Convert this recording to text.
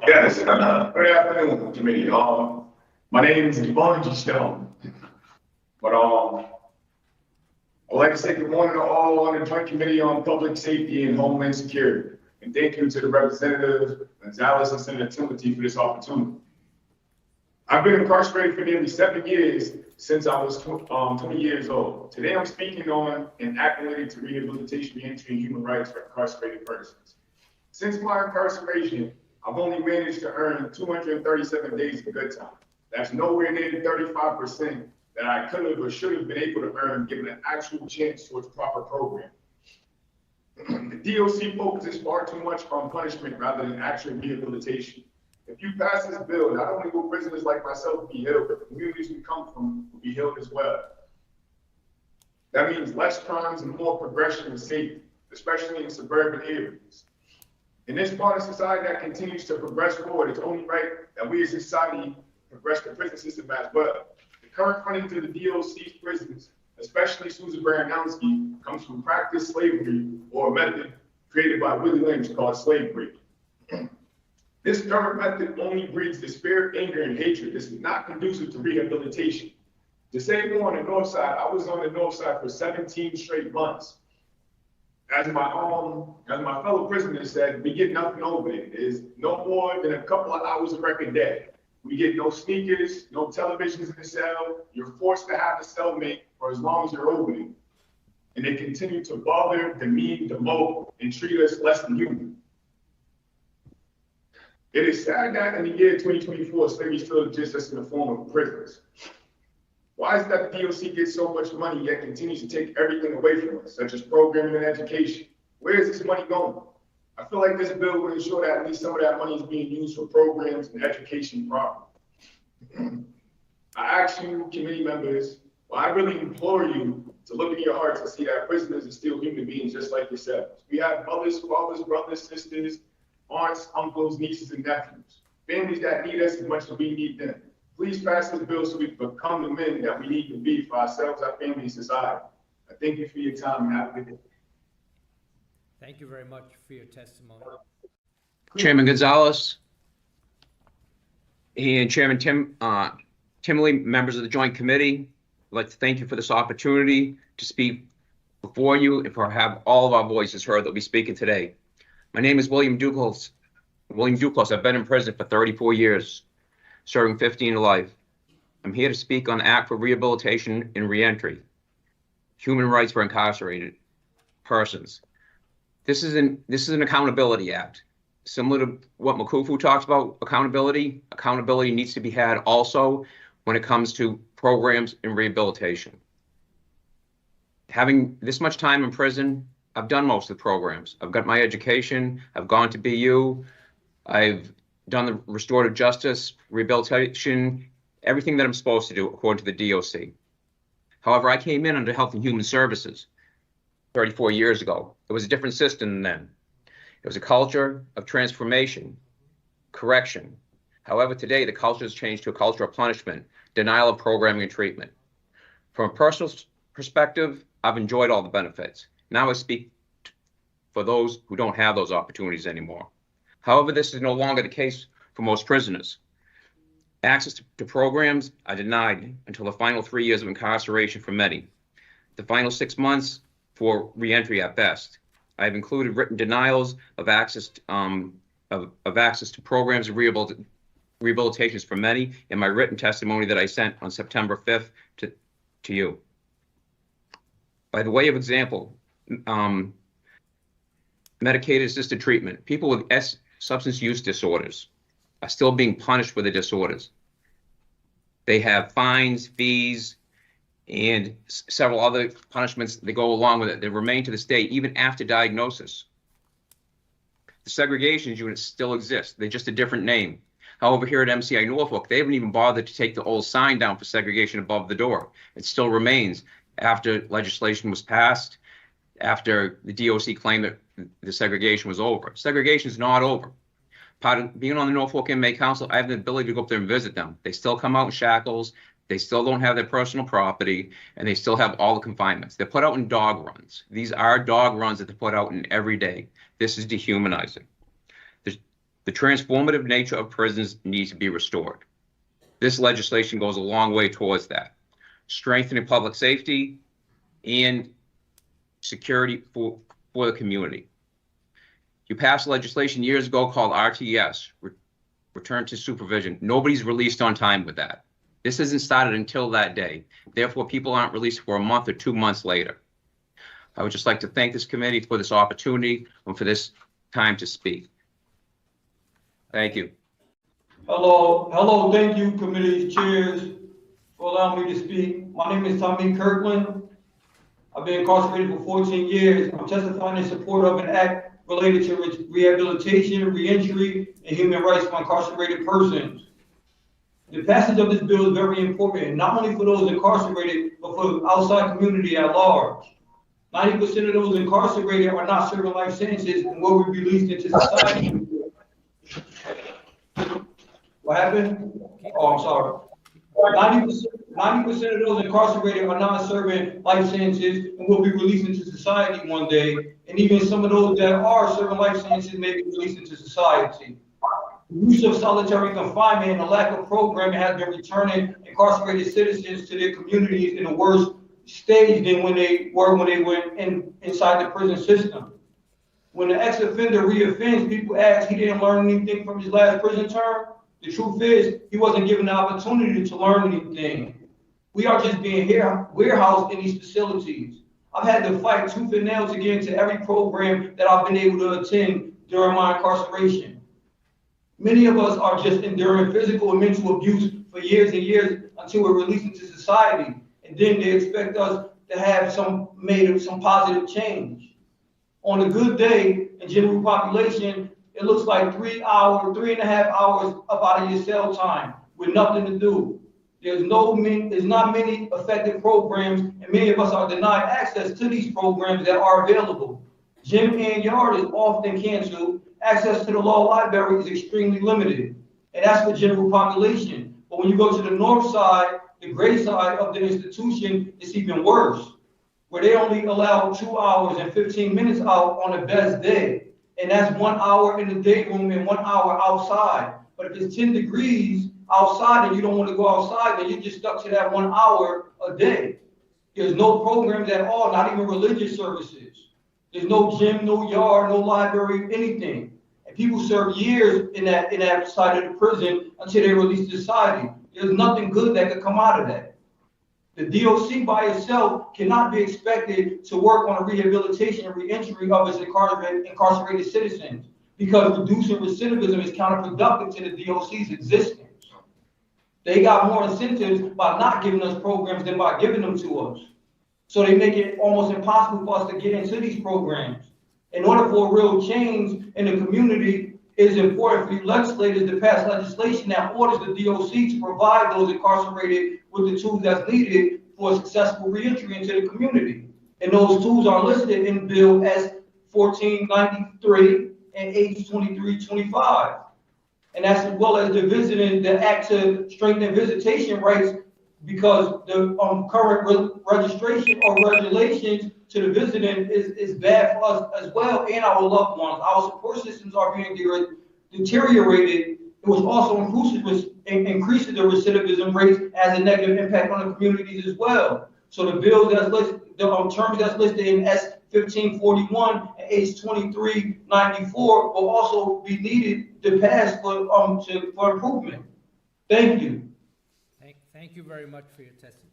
Yes, good afternoon, committee. My name is Devon G. Stone, but I'd like to say good morning to all on the Joint Committee on Public Safety and Homeland Security. And thank you to the representatives, Gonzalez and Senator Timothy, for this opportunity. I've been incarcerated for nearly 7 years since I was 20 years old. Today I'm speaking on an act related to rehabilitation, reentry, and human rights for incarcerated persons. Since my incarceration, I've only managed to earn 237 days of good time. That's nowhere near the 35% that I could have or should have been able to earn given an actual chance towards proper program. The DOC focuses far too much on punishment rather than actual rehabilitation. If you pass this bill, not only will prisoners like myself be healed, but the communities we come from will be healed as well. That means less crimes and more progression and safety, especially in suburban areas. In this part of society that continues to progress forward, it's only right that we as a society progress the prison system as well. The current funding to the DOC's prisons, especially Susan Baranowski, comes from practiced slavery or a method created by Willie Lynch called slavery. This current method only breeds despair, anger, and hatred. This is not conducive to rehabilitation. To say more on the north side, I was on the north side for 17 straight months. As my fellow prisoners said, we get nothing over there. There's no more than a couple of hours of rec a day. We get no sneakers, no televisions in the cell. You're forced to have a cellmate for as long as you're over there. And they continue to bother, demean, demote, and treat us less than human. It is sad that in the year 2024, slavery still exists in the form of prisons. Why is it that the DOC gets so much money yet continues to take everything away from us, such as programming and education? Where is this money going? I feel like this bill will ensure that at least some of that money is being used for programs and education properly. I ask you, committee members, well, I really implore you to look in your hearts and see that prisoners are still human beings just like yourselves. We have mothers, fathers, brothers, sisters, aunts, uncles, nieces, and nephews. Families that need us as much as we need them. Please pass this bill so we can become the men that we need to be for ourselves, our family, and society. I thank you for your time and have a good day. Thank you very much for your testimony. Chairman Gonzalez and Chairman Timley, members of the Joint Committee, I'd like to thank you for this opportunity to speak before you and for have all of our voices heard that we speaking today. My name is William Duclos. I've been in prison for 34 years, serving 15 to life. I'm here to speak on the Act for Rehabilitation and Reentry, Human Rights for Incarcerated Persons. This is an accountability act. Similar to what Makufu talks about, accountability needs to be had also when it comes to programs and rehabilitation. Having this much time in prison, I've done most of the programs. I've got my education, I've gone to BU, I've done the restorative justice, rehabilitation, everything that I'm supposed to do according to the DOC. However, I came in under Health and Human Services 34 years ago. It was a different system then. It was a culture of transformation, correction. However, today the culture has changed to a culture of punishment, denial of programming and treatment. From a personal perspective, I've enjoyed all the benefits. Now I speak for those who don't have those opportunities anymore. However, this is no longer the case for most prisoners. Access to programs are denied until the final 3 years of incarceration for many. The final 6 months for reentry at best. I have included written denials of access to programs and rehabilitations for many in my written testimony that I sent on September 5th to you. By the way of example, medicated assisted treatment. People with substance use disorders are still being punished for the disorders. They have fines, fees, and several other punishments that go along with it. They remain to this day, even after diagnosis. The segregation units still exist. They're just a different name. However, here at MCI Norfolk, they haven't even bothered to take the old sign down for segregation above the door. It still remains after legislation was passed, after the DOC claimed that the segregation was over. Segregation is not over. Part of being on the Norfolk Inmate Council, I have the ability to go up there and visit them. They still come out in shackles. They still don't have their personal property, and they still have all the confinements. They're put out in dog runs. These are dog runs that they put out in every day. This is dehumanizing. The transformative nature of prisons needs to be restored. This legislation goes a long way towards that. Strengthening public safety and security for the community. You passed legislation years ago called RTS, Return to Supervision. Nobody's released on time with that. This isn't started until that day. Therefore, people aren't released for a month or 2 months later. I would just like to thank this committee for this opportunity and for this time to speak. Thank you. Hello, thank you, committee chairs, for allowing me to speak. My name is Tommy Kirkland. I've been incarcerated for 14 years. I'm testifying in support of an act related to rehabilitation, reentry, and human rights for incarcerated persons. The passage of this bill is very important, not only for those incarcerated, but for the outside community at large. 90% of those incarcerated are not serving life sentences and will be released into society. What happened? Oh, I'm sorry. 90% of those incarcerated are not serving life sentences and will be released into society one day. And even some of those that are serving life sentences may be released into society. The use of solitary confinement and the lack of programming has been returning incarcerated citizens to their communities in a worse stage than when they went inside the prison system. When the ex-offender reoffends, people ask, he didn't learn anything from his last prison term. The truth is, he wasn't given the opportunity to learn anything. We are just being warehoused in these facilities. I've had to fight tooth and nail to get into every program that I've been able to attend during my incarceration. Many of us are just enduring physical and mental abuse for years and years until we're released into society. And then they expect us to have some positive change. On a good day in general population, it looks like 3.5 hours up out of your cell time with nothing to do. There's not many effective programs, and many of us are denied access to these programs that are available. Gym and yard is often canceled. Access to the law library is extremely limited, and that's for general population. But when you go to the north side, the gray side of the institution, it's even worse, where they only allow 2 hours and 15 minutes out on the best day. And that's 1 hour in the day room and 1 hour outside. But if it's 10 degrees outside and you don't want to go outside, then you're just stuck to that 1 hour a day. There's no programs at all, not even religious services. There's no gym, no yard, no library, anything. And people serve years in that side of the prison until they're released to society. There's nothing good that could come out of that. The DOC by itself cannot be expected to work on a rehabilitation and reentry of its incarcerated citizens, because reducing recidivism is counterproductive to the DOC's existence. They got more incentives by not giving us programs than by giving them to us. So they make it almost impossible for us to get into these programs. In order for a real change in the community, it is important for you legislators to pass legislation that orders the DOC to provide those incarcerated with the tools that's needed for a successful reentry into the community. And those tools are listed in Bill S 1493 and H 2325. And that's as well as the act to strengthen visitation rights, because the current registration or regulations to the visiting is bad for us as well and our loved ones. Our support systems are being deteriorated, which also increases the recidivism rates, has a negative impact on the communities as well. So the bill that's listed, the terms that's listed in S 1541 and H 2394 will also be needed to pass for improvement. Thank you. Thank you very much for your testimony.